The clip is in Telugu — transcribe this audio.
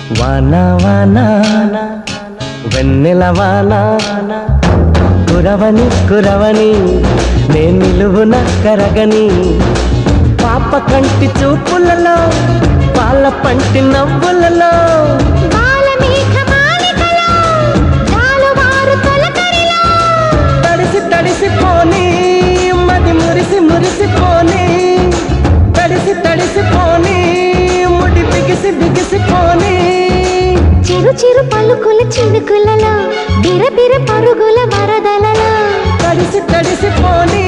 వానా వానా వెన్నెల వానా కురవని కురవని నే నిలువున కరగని పాప కంటి చూపులలో పాల పంటి నవ్వులలో తడిసి తడిసిపోని మది మురిసి మురిసిపోని తడిసి తడిసిపోని ముడి బిగిసి బిగిసిపోని చిరు చిరు పలుకుల చినుకులలో బిరబిర పరుగుల వరదలలో తడిసి తడిసిపోని